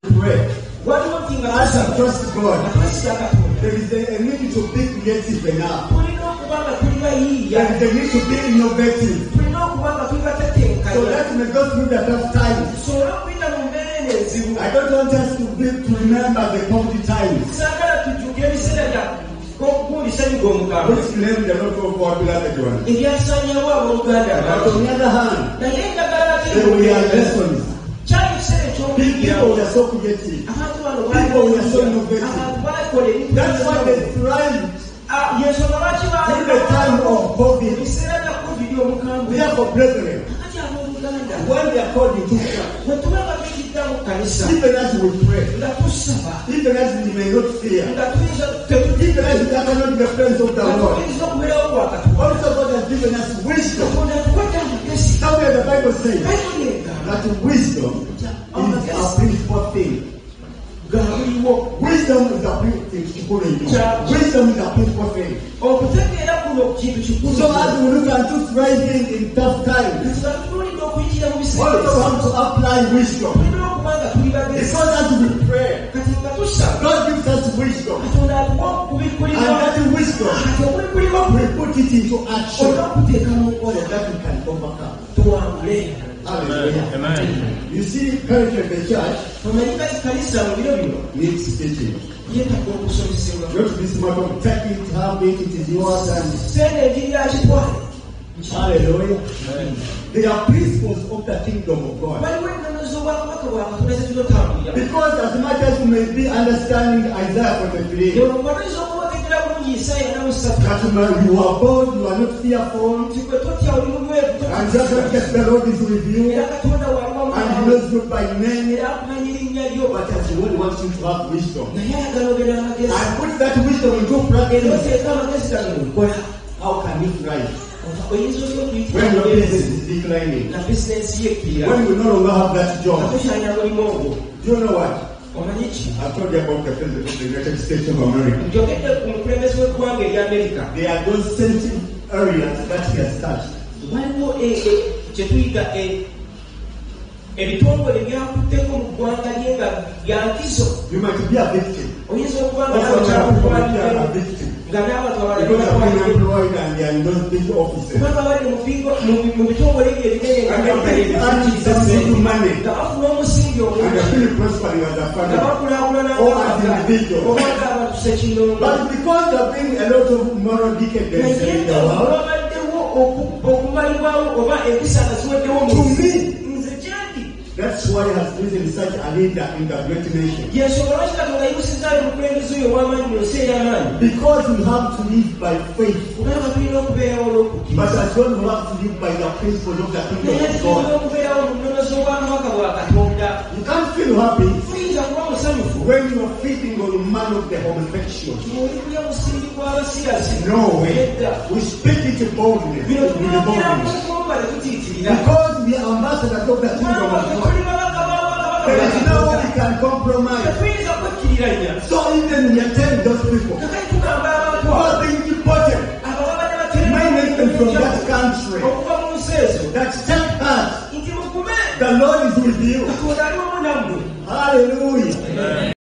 Pray. As I trust God, there is a need to be creative enough. There is a need to be innovative. So let me go through the tough times. I don't want us to remember the cold times. Which name the not so popular one. But on the other hand, there we are lessons. People were so creative. People were so innovative. That's why they thrived during the time of COVID. Therefore, brethren, when they are called into church, even as we pray, even as we may not fear, even as we cannot be the friends of the Lord, also God has given us wisdom. Somewhere the Bible says that wisdom is a principal thing. Wisdom is a principal thing. Wisdom is a principal thing. So as we look into thriving in tough times, also want to apply wisdom. Because as we pray, God gives us wisdom. And that wisdom, we put it into action so that we can overcome. Hallelujah. Amen. You see, currently the church needs teaching. Not this matter of take it, have it, it is yours, and hallelujah. Amen. They are principles of the kingdom of God. Because as much as you may be understanding Isaiah 43, that you are bold, you are not fearful, and just the Lord is with you, and He knows you by name, but as He wants you to have wisdom. And put that wisdom into practice. How can you thrive? When your business is declining, when you no longer have that job, do you know what? I told you about the President of the United States of America. There are those sensitive areas that he has touched. You might be a victim. Also, a victim. Because I've been employed and they are not big officers. And they've been money. And they've been prospering as a family or as individuals. But because there have been a lot of moral decadence in the world, to me, that's why he has risen such a leader in the great nation. Because we have to live by faith. But as well we have to live by the principle of the kingdom of God. You can't feel happy when you are feeding on the man of the homosexual. No way. We speak it boldly. Because we are ambassadors of the kingdom of God. There is no way we can compromise. So even we attend those people who are being deported, mainly from that country, that take heart. The Lord is with you. Hallelujah. Amen.